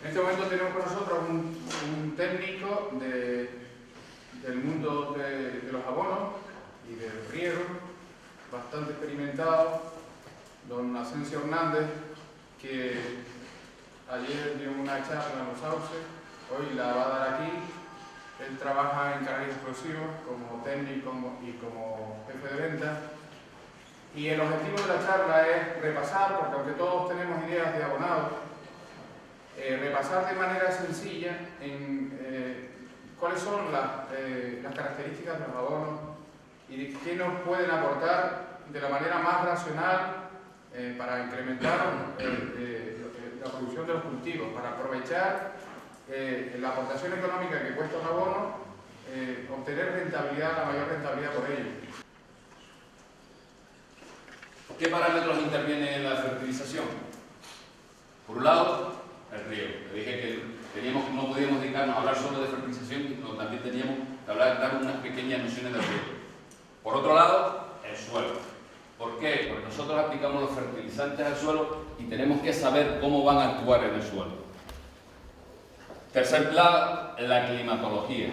En este momento tenemos con nosotros un técnico del mundo de los abonos y del riego, bastante experimentado, don Asensio Hernández, que ayer dio una charla en los Sauces, hoy la va a dar aquí. Él trabaja en Canarias Explosivos como técnico y como jefe de ventas. Y el objetivo de la charla es repasar, porque aunque todos tenemos ideas de abonados, repasar de manera sencilla cuáles son las características de los abonos y qué nos pueden aportar de la manera más racional para incrementar la producción de los cultivos, para aprovechar la aportación económica que cuesta un abono, obtener rentabilidad, la mayor rentabilidad por ello. ¿Qué parámetros intervienen en la fertilización? Por un lado, el riego. Le dije que no podíamos dedicarnos a hablar solo de fertilización, sino también teníamos que dar unas pequeñas nociones de riego. Por otro lado, el suelo. ¿Por qué? Porque nosotros aplicamos los fertilizantes al suelo y tenemos que saber cómo van a actuar en el suelo. Tercer plano, la climatología.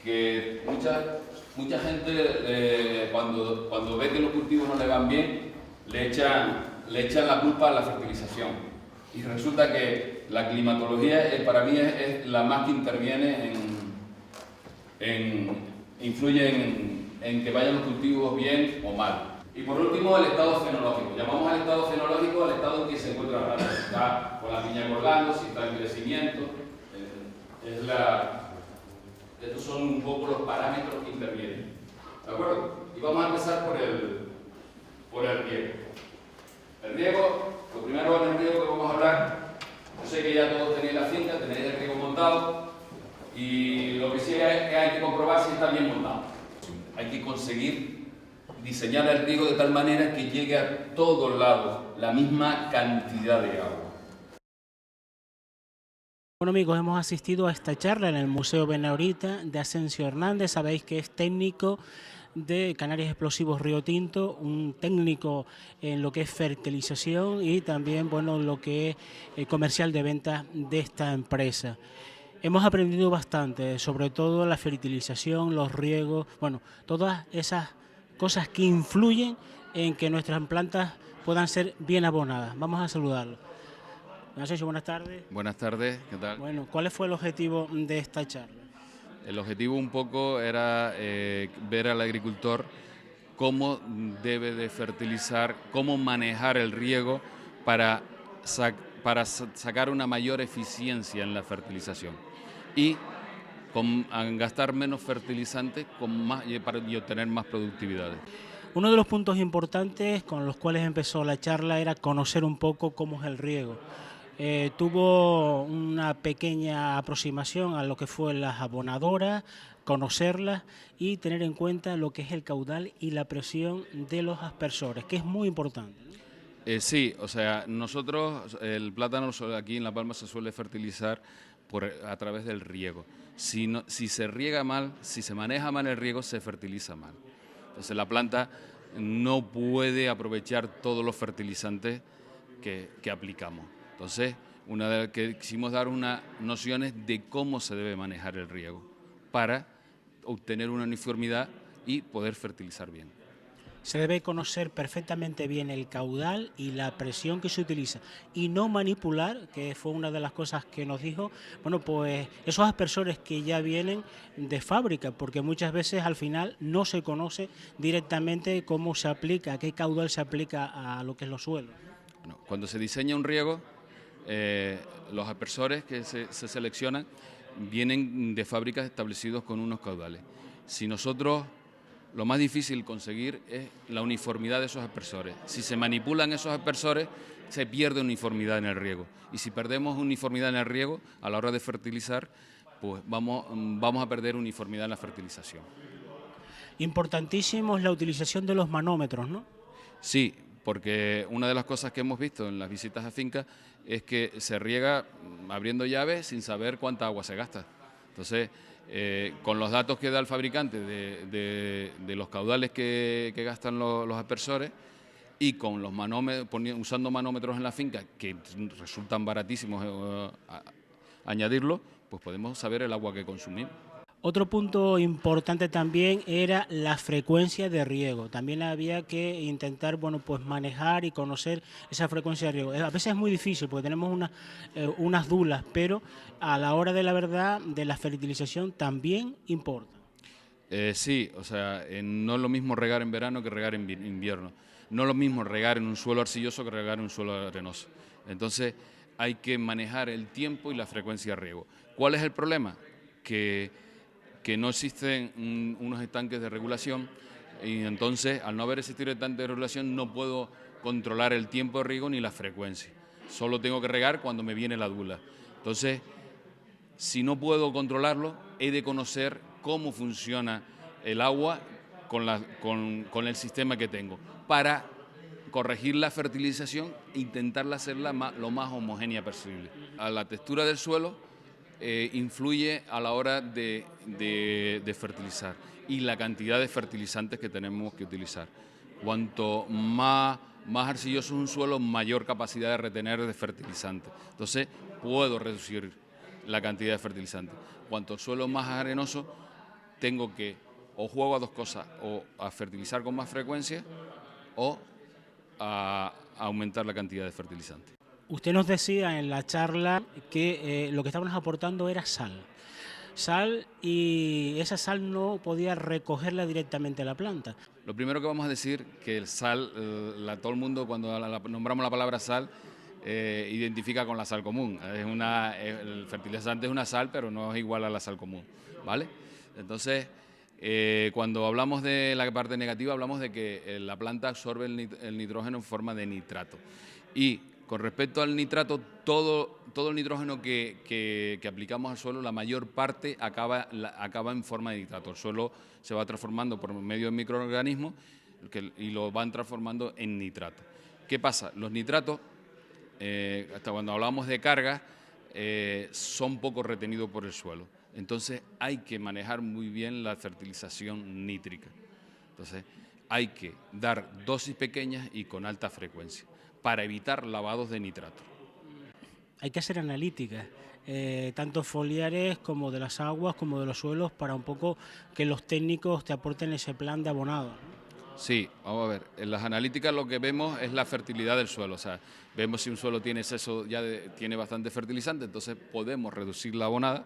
Que mucha gente cuando ve que los cultivos no le van bien, le echan la culpa a la fertilización. Y resulta que la climatología para mí es la más que interviene influye en que vayan los cultivos bien o mal. Y por último, el estado fenológico. Llamamos al estado fenológico al estado en que se encuentra la planta. Si está con la piña colgando, si está en crecimiento. Estos son un poco los parámetros que intervienen. ¿De acuerdo? Y vamos a empezar por el riego. El riego, lo primero en el riego que vamos a hablar, yo sé que ya todos tenéis la finca, tenéis el riego montado, y lo que sí es que hay que comprobar si está bien montado. Hay que conseguir diseñar el riego de tal manera que llegue a todos lados la misma cantidad de agua. Bueno amigos, hemos asistido a esta charla en el Museo Benaurita de Asensio Hernández. Sabéis que es técnico de Canarias Explosivos Río Tinto, un técnico en lo que es fertilización y también bueno, lo que es comercial de ventas de esta empresa. Hemos aprendido bastante, sobre todo la fertilización, los riegos, bueno, todas esas cosas que influyen en que nuestras plantas puedan ser bien abonadas. Vamos a saludarlo. Asensio, buenas tardes. Buenas tardes, ¿qué tal? Bueno, ¿cuál fue el objetivo de esta charla? El objetivo un poco era ver al agricultor cómo debe de fertilizar, cómo manejar el riego para sacar una mayor eficiencia en la fertilización y gastar menos fertilizantes y obtener más productividad. Uno de los puntos importantes con los cuales empezó la charla era conocer un poco cómo es el riego. Tuvo una pequeña aproximación a lo que fue las abonadoras, conocerlas y tener en cuenta lo que es el caudal y la presión de los aspersores, que es muy importante. Sí, o sea, nosotros el plátano aquí en La Palma se suele fertilizar a través del riego. Si se riega mal, si se maneja mal el riego, se fertiliza mal. Entonces la planta no puede aprovechar todos los fertilizantes que aplicamos. Entonces, una vez que quisimos dar unas nociones de cómo se debe manejar el riego para obtener una uniformidad y poder fertilizar bien. Se debe conocer perfectamente bien el caudal y la presión que se utiliza y no manipular, que fue una de las cosas que nos dijo, bueno, pues esos aspersores que ya vienen de fábrica, porque muchas veces al final no se conoce directamente cómo se aplica, qué caudal se aplica a lo que es los suelos. Bueno, cuando se diseña un riego, los aspersores que se seleccionan vienen de fábricas establecidos con unos caudales. Si nosotros, lo más difícil conseguir es la uniformidad de esos aspersores. Si se manipulan esos aspersores, se pierde uniformidad en el riego. Y si perdemos uniformidad en el riego, a la hora de fertilizar, pues vamos a perder uniformidad en la fertilización. Importantísimo es la utilización de los manómetros, ¿no? Sí, porque una de las cosas que hemos visto en las visitas a fincas es que se riega abriendo llaves sin saber cuánta agua se gasta. Entonces, con los datos que da el fabricante de los caudales que gastan los aspersores, y con los manómetros, usando manómetros en la finca, que resultan baratísimos añadirlo, pues podemos saber el agua que consumimos. Otro punto importante también era la frecuencia de riego. También había que intentar, bueno, pues manejar y conocer esa frecuencia de riego. A veces es muy difícil porque tenemos unas dulas, pero a la hora de la verdad, de la fertilización también importa. Sí, o sea, no es lo mismo regar en verano que regar en invierno. No es lo mismo regar en un suelo arcilloso que regar en un suelo arenoso. Entonces hay que manejar el tiempo y la frecuencia de riego. ¿Cuál es el problema? Que no existen unos estanques de regulación y entonces al no haber existido estanques de regulación no puedo controlar el tiempo de riego ni la frecuencia. Solo tengo que regar cuando me viene la dula. Entonces, si no puedo controlarlo, he de conocer cómo funciona el agua con el sistema que tengo para corregir la fertilización e intentarla hacerla lo más homogénea posible. A la textura del suelo influye a la hora de fertilizar y la cantidad de fertilizantes que tenemos que utilizar. Cuanto más arcilloso es un suelo, mayor capacidad de retener de fertilizantes. Entonces, puedo reducir la cantidad de fertilizantes. Cuanto el suelo es más arenoso, tengo que o juego a dos cosas, o a fertilizar con más frecuencia o a aumentar la cantidad de fertilizantes. Usted nos decía en la charla que lo que estábamos aportando era sal. Sal, y esa sal no podía recogerla directamente a la planta. Lo primero que vamos a decir que el sal, todo el mundo cuando nombramos la palabra sal, identifica con la sal común. El fertilizante es una sal, pero no es igual a la sal común, ¿vale? Entonces, cuando hablamos de la parte negativa, hablamos de que la planta absorbe el nitrógeno en forma de nitrato. Y con respecto al nitrato, todo el nitrógeno que aplicamos al suelo, la mayor parte acaba en forma de nitrato. El suelo se va transformando por medio de microorganismos y lo van transformando en nitrato. ¿Qué pasa? Los nitratos, hasta cuando hablamos de carga, son poco retenidos por el suelo. Entonces hay que manejar muy bien la fertilización nítrica. Entonces hay que dar dosis pequeñas y con alta frecuencia para evitar lavados de nitrato. Hay que hacer analíticas, tanto foliares como de las aguas, como de los suelos, para un poco que los técnicos te aporten ese plan de abonado. Sí, vamos a ver, en las analíticas lo que vemos es la fertilidad del suelo, o sea, vemos si un suelo tiene exceso, tiene bastante fertilizante, entonces podemos reducir la abonada,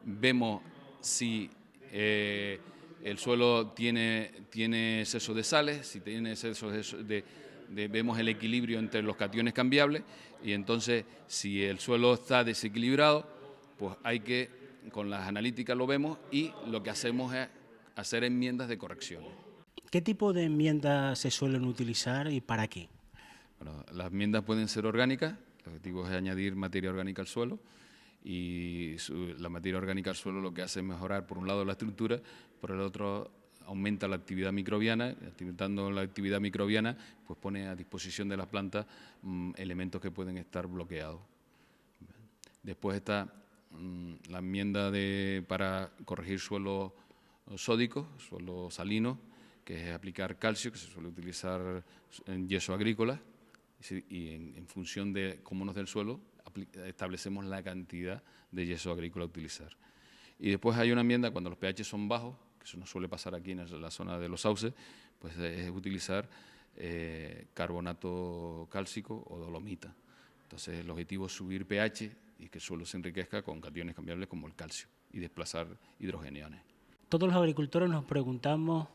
vemos si el suelo tiene exceso de sales, si tiene exceso vemos el equilibrio entre los cationes cambiables y entonces si el suelo está desequilibrado, pues con las analíticas lo vemos y lo que hacemos es hacer enmiendas de corrección. ¿Qué tipo de enmiendas se suelen utilizar y para qué? Bueno, las enmiendas pueden ser orgánicas, el objetivo es añadir materia orgánica al suelo y la materia orgánica al suelo lo que hace es mejorar por un lado la estructura, por el otro aumenta la actividad microbiana, aumentando la actividad microbiana, pues pone a disposición de las plantas elementos que pueden estar bloqueados. Después está la enmienda para corregir suelos sódicos, suelos salinos, que es aplicar calcio, que se suele utilizar en yeso agrícola, y en función de cómo nos dé el suelo, establecemos la cantidad de yeso agrícola a utilizar. Y después hay una enmienda cuando los pH son bajos, que eso nos suele pasar aquí en la zona de los sauces, pues es utilizar carbonato cálcico o dolomita. Entonces el objetivo es subir pH y que el suelo se enriquezca con cationes cambiables como el calcio y desplazar hidrogeniones. Todos los agricultores nos preguntamos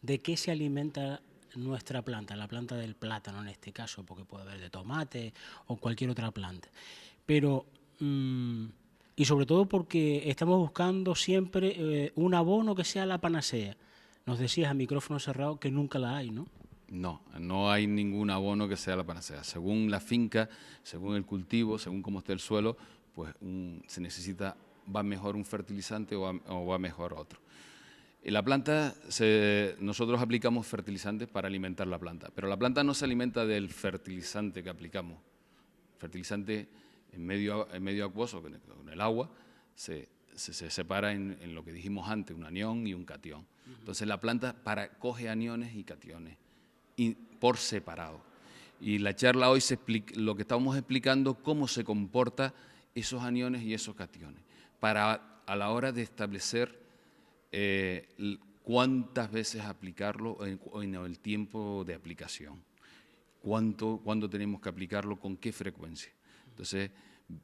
de qué se alimenta nuestra planta, la planta del plátano en este caso, porque puede haber de tomate o cualquier otra planta. Pero, y sobre todo porque estamos buscando siempre un abono que sea la panacea. Nos decías a micrófono cerrado que nunca la hay, ¿no? No hay ningún abono que sea la panacea. Según la finca, según el cultivo, según cómo esté el suelo, pues va mejor un fertilizante o va mejor otro. En la planta nosotros aplicamos fertilizantes para alimentar la planta, pero la planta no se alimenta del fertilizante que aplicamos. El fertilizante en medio acuoso, con el agua, se separa en lo que dijimos antes, un anión y un catión. Entonces la planta coge aniones y cationes por separado. Y la charla hoy lo que estamos explicando, cómo se comportan esos aniones y esos cationes, para a la hora de establecer cuántas veces aplicarlo en el tiempo de aplicación, cuándo tenemos que aplicarlo, con qué frecuencia. Entonces,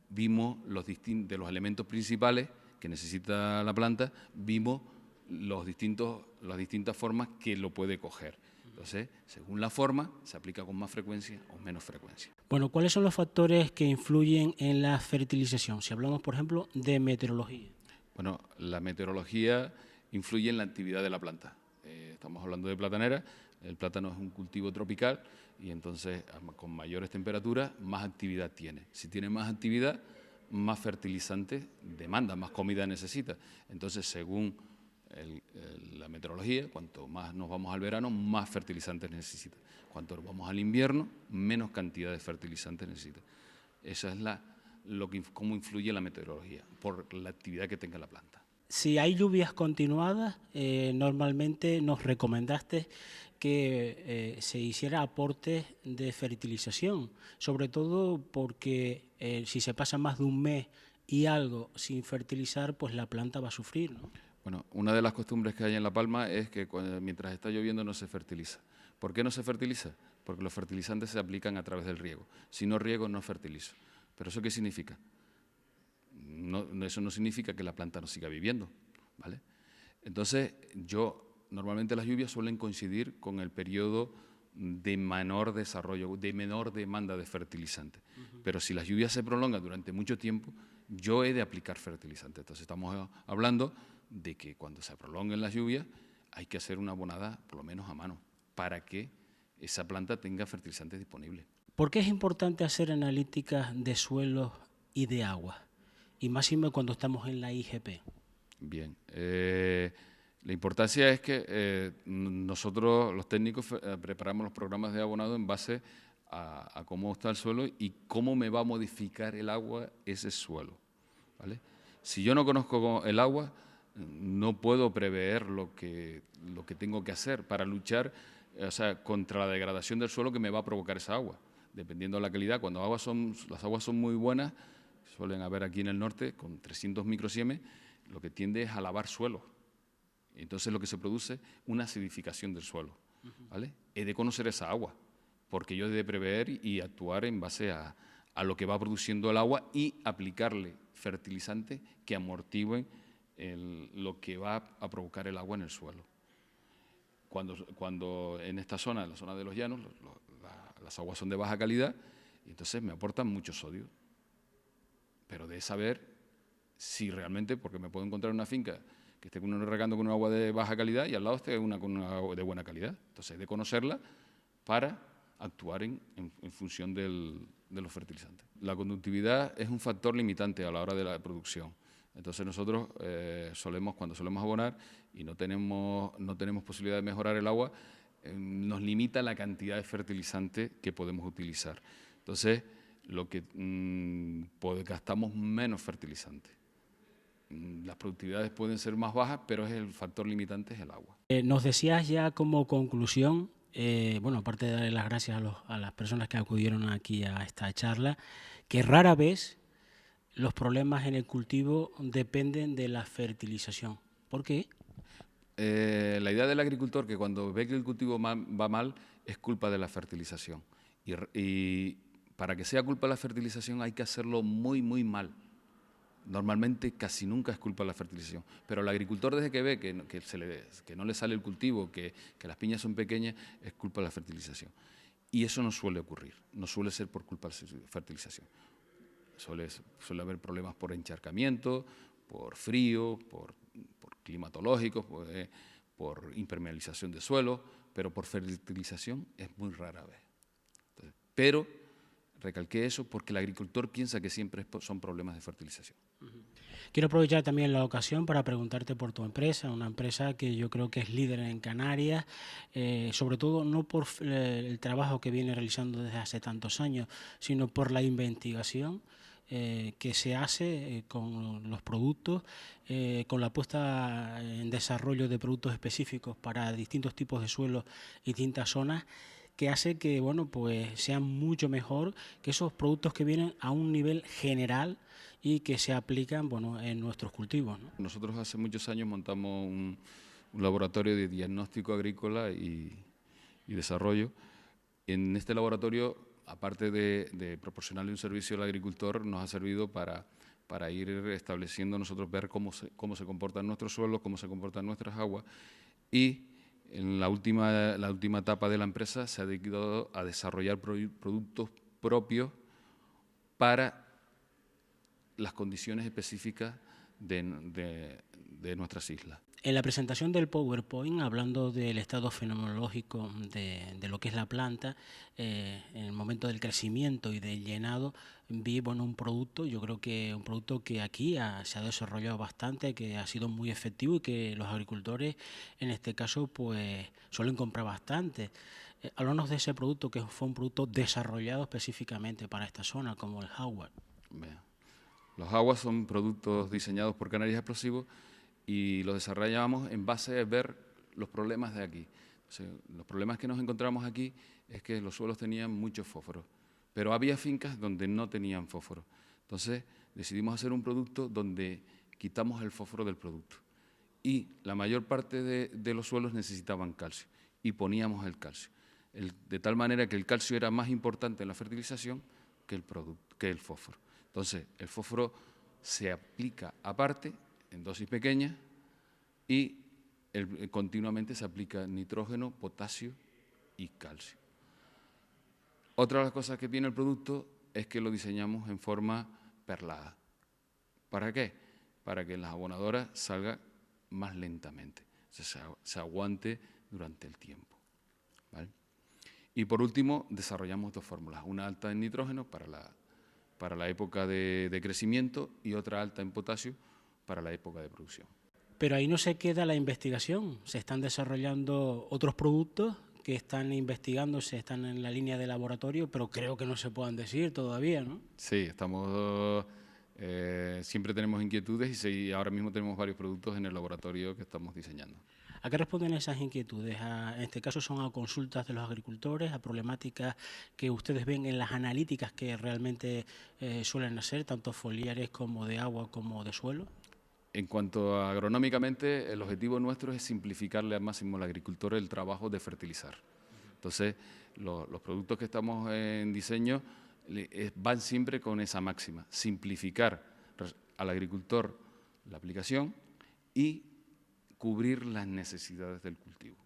vimos de los elementos principales que necesita la planta, vimos las distintas formas que lo puede coger. Entonces, según la forma, se aplica con más frecuencia o menos frecuencia. Bueno, ¿cuáles son los factores que influyen en la fertilización? Si hablamos, por ejemplo, de meteorología. Bueno, la meteorología influye en la actividad de la planta. Estamos hablando de platanera, el plátano es un cultivo tropical y entonces con mayores temperaturas más actividad tiene. Si tiene más actividad, más fertilizantes demanda, más comida necesita. Entonces, según la meteorología, cuanto más nos vamos al verano, más fertilizantes necesita. Cuanto vamos al invierno, menos cantidad de fertilizantes necesita. Esa es cómo influye la meteorología, por la actividad que tenga la planta. Si hay lluvias continuadas, normalmente nos recomendaste que se hiciera aportes de fertilización, sobre todo porque si se pasa más de un mes y algo sin fertilizar, pues la planta va a sufrir, ¿no? Bueno, una de las costumbres que hay en La Palma es que mientras está lloviendo no se fertiliza. ¿Por qué no se fertiliza? Porque los fertilizantes se aplican a través del riego. Si no riego, no fertilizo. ¿Pero eso qué significa? Eso no significa que la planta no siga viviendo, ¿vale? Entonces, normalmente las lluvias suelen coincidir con el periodo de menor desarrollo, de menor demanda de fertilizante. Pero si las lluvias se prolongan durante mucho tiempo, yo he de aplicar fertilizante. Entonces, estamos hablando de que cuando se prolonguen las lluvias hay que hacer una abonada, por lo menos a mano, para que esa planta tenga fertilizantes disponibles. ¿Por qué es importante hacer analíticas de suelos y de agua? Y máximo cuando estamos en la IGP. Bien, la importancia es que nosotros, los técnicos, preparamos los programas de abonado en base a cómo está el suelo y cómo me va a modificar el agua ese suelo, ¿vale? Si yo no conozco el agua, no puedo prever lo que tengo que hacer para luchar, contra la degradación del suelo que me va a provocar esa agua, dependiendo de la calidad. Cuando las aguas son muy buenas, suelen haber aquí en el norte, con 300 microsiemes, lo que tiende es a lavar suelo. Entonces lo que se produce es una acidificación del suelo, ¿vale? He de conocer esa agua, porque yo he de prever y actuar en base a lo que va produciendo el agua y aplicarle fertilizantes que amortiguen lo que va a provocar el agua en el suelo. Cuando en esta zona, en la zona de los llanos, las aguas son de baja calidad y entonces me aportan mucho sodio. Pero de saber si realmente, porque me puedo encontrar una finca que esté regando con un agua de baja calidad y al lado esté una con una agua de buena calidad. Entonces, de conocerla para actuar en función de los fertilizantes. La conductividad es un factor limitante a la hora de la producción. Entonces, nosotros cuando solemos abonar y no tenemos posibilidad de mejorar el agua, nos limita la cantidad de fertilizante que podemos utilizar. Entonces, gastamos menos fertilizante. Las productividades pueden ser más bajas, pero el factor limitante es el agua. Nos decías ya como conclusión, aparte de darle las gracias a las personas que acudieron aquí a esta charla, que rara vez los problemas en el cultivo dependen de la fertilización. ¿Por qué? La idea del agricultor que cuando ve que el cultivo va mal es culpa de la fertilización. Y para que sea culpa de la fertilización hay que hacerlo muy, muy mal. Normalmente casi nunca es culpa de la fertilización, pero el agricultor desde que ve que no le sale el cultivo, que las piñas son pequeñas, es culpa de la fertilización. Y eso no suele ocurrir, no suele ser por culpa de la fertilización. Suele haber problemas por encharcamiento, por frío, por climatológicos, por impermeabilización de suelo, pero por fertilización es muy rara vez. Entonces, pero recalqué eso porque el agricultor piensa que siempre son problemas de fertilización. Quiero aprovechar también la ocasión para preguntarte por tu empresa, una empresa que yo creo que es líder en Canarias, sobre todo no por el trabajo que viene realizando desde hace tantos años, sino por la investigación que se hace con los productos, con la puesta en desarrollo de productos específicos para distintos tipos de suelos y distintas zonas, que hace que, bueno, pues sea mucho mejor que esos productos que vienen a un nivel general y que se aplican, bueno, en nuestros cultivos, ¿no? Nosotros hace muchos años montamos un laboratorio de diagnóstico agrícola y desarrollo. En este laboratorio, aparte de proporcionarle un servicio al agricultor, nos ha servido para ir estableciendo nosotros, ver cómo se comportan nuestros suelos, cómo se comportan nuestras aguas, y en la última etapa de la empresa se ha dedicado a desarrollar productos propios para las condiciones específicas de nuestras islas. En la presentación del PowerPoint, hablando del estado fenomenológico de lo que es la planta, en el momento del crecimiento y del llenado, vi, bueno, un producto, yo creo que un producto que aquí se ha desarrollado bastante, que ha sido muy efectivo y que los agricultores, en este caso, pues suelen comprar bastante. Háblanos de ese producto, que fue un producto desarrollado específicamente para esta zona, como el Howard. Los Howard son productos diseñados por Canarias Explosivos y los desarrollamos en base a ver los problemas de aquí. O sea, los problemas que nos encontramos aquí es que los suelos tenían mucho fósforo, pero había fincas donde no tenían fósforo. Entonces decidimos hacer un producto donde quitamos el fósforo del producto y la mayor parte de los suelos necesitaban calcio y poníamos el calcio, de tal manera que el calcio era más importante en la fertilización que el fósforo. Entonces el fósforo se aplica aparte, en dosis pequeñas, y continuamente se aplica nitrógeno, potasio y calcio. Otra de las cosas que tiene el producto es que lo diseñamos en forma perlada. ¿Para qué? Para que las abonadoras salgan más lentamente, se aguante durante el tiempo, ¿vale? Y por último, desarrollamos dos fórmulas, una alta en nitrógeno para la época de crecimiento y otra alta en potasio para la época de producción. Pero ahí no se queda la investigación, se están desarrollando otros productos que están investigándose, están en la línea de laboratorio, pero creo que no se puedan decir todavía, ¿no? Sí, siempre tenemos inquietudes y ahora mismo tenemos varios productos en el laboratorio que estamos diseñando. ¿A qué responden esas inquietudes? En este caso son a consultas de los agricultores, a problemáticas que ustedes ven en las analíticas que realmente suelen hacer, tanto foliares como de agua como de suelo. En cuanto a agronómicamente, el objetivo nuestro es simplificarle al máximo al agricultor el trabajo de fertilizar. Entonces, los productos que estamos en diseño van siempre con esa máxima, simplificar al agricultor la aplicación y cubrir las necesidades del cultivo.